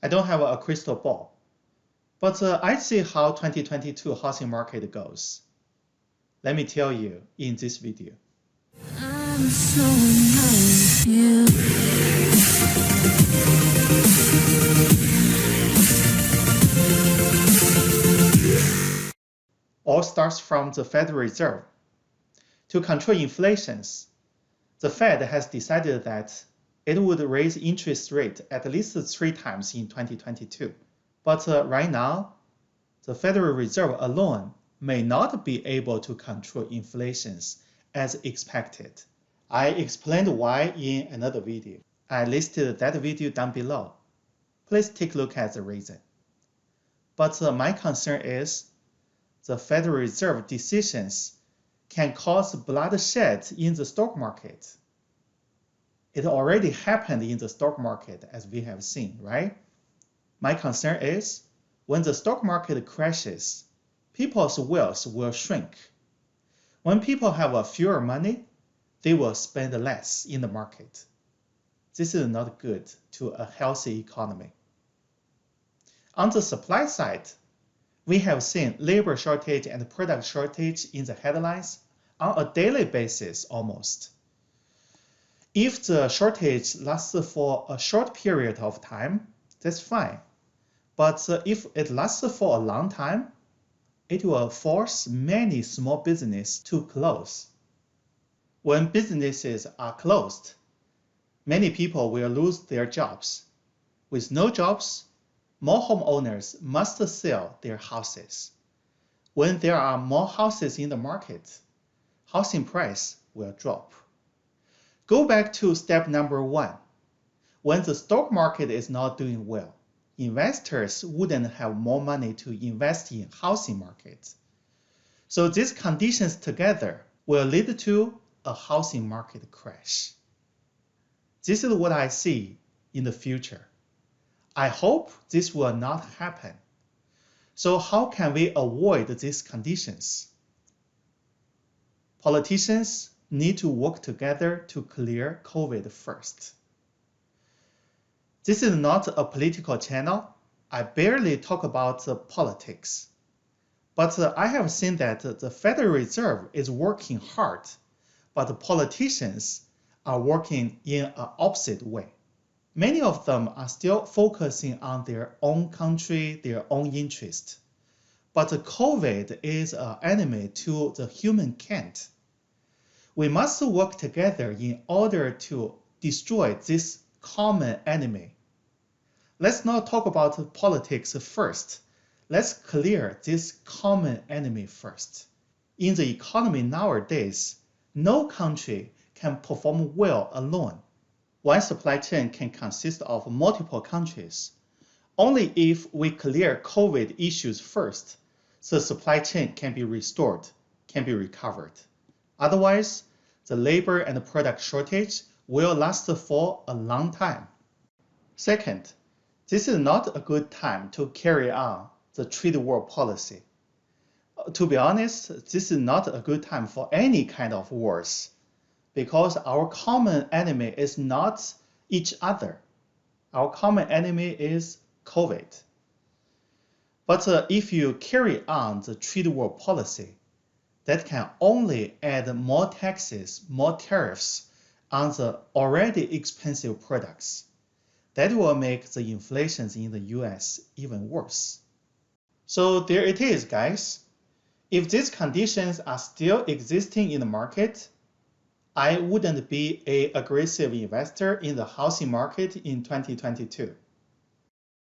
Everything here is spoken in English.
I don't have a crystal ball, but I see how 2022 housing market goes. Let me tell you in this video. I'm so in love with you. All starts from the Federal Reserve. To control inflations, the Fed has decided that it would raise interest rate at least 3 times in 2022. But right now, the Federal Reserve alone may not be able to control inflations as expected. I explained why in another video. I listed that video down below. Please take a look at the reason. But my concern is the Federal Reserve decisions can cause bloodshed in the stock market. It already happened in the stock market, as we have seen, right? My concern is when the stock market crashes, people's wealth will shrink. When people have fewer money, they will spend less in the market. This is not good to a healthy economy. On the supply side, we have seen labor shortage and product shortage in the headlines on a daily basis almost. If the shortage lasts for a short period of time, that's fine. But if it lasts for a long time, it will force many small businesses to close. When businesses are closed, many people will lose their jobs. With no jobs, more homeowners must sell their houses. When there are more houses in the market, housing price will drop. Go back to step number 1. When the stock market is not doing well, investors wouldn't have more money to invest in housing markets. So these conditions together will lead to a housing market crash. This is what I see in the future. I hope this will not happen. So how can we avoid these conditions? Politicians need to work together to clear COVID first. This is not a political channel. I barely talk about politics. But I have seen that the Federal Reserve is working hard, but the politicians are working in an opposite way. Many of them are still focusing on their own country, their own interest. But COVID is an enemy to the humankind. We must work together in order to destroy this common enemy. Let's not talk about politics first. Let's clear this common enemy first. In the economy nowadays, no country can perform well alone. One supply chain can consist of multiple countries. Only if we clear COVID issues first, the supply chain can be restored, can be recovered. Otherwise, the labor and product shortage will last for a long time. Second, this is not a good time to carry on the trade war policy. To be honest, this is not a good time for any kind of wars, because our common enemy is not each other. Our common enemy is COVID. But if you carry on the trade war policy, that can only add more taxes, more tariffs on the already expensive products. That will make the inflation in the US even worse. So there it is, guys. If these conditions are still existing in the market, I wouldn't be an aggressive investor in the housing market in 2022.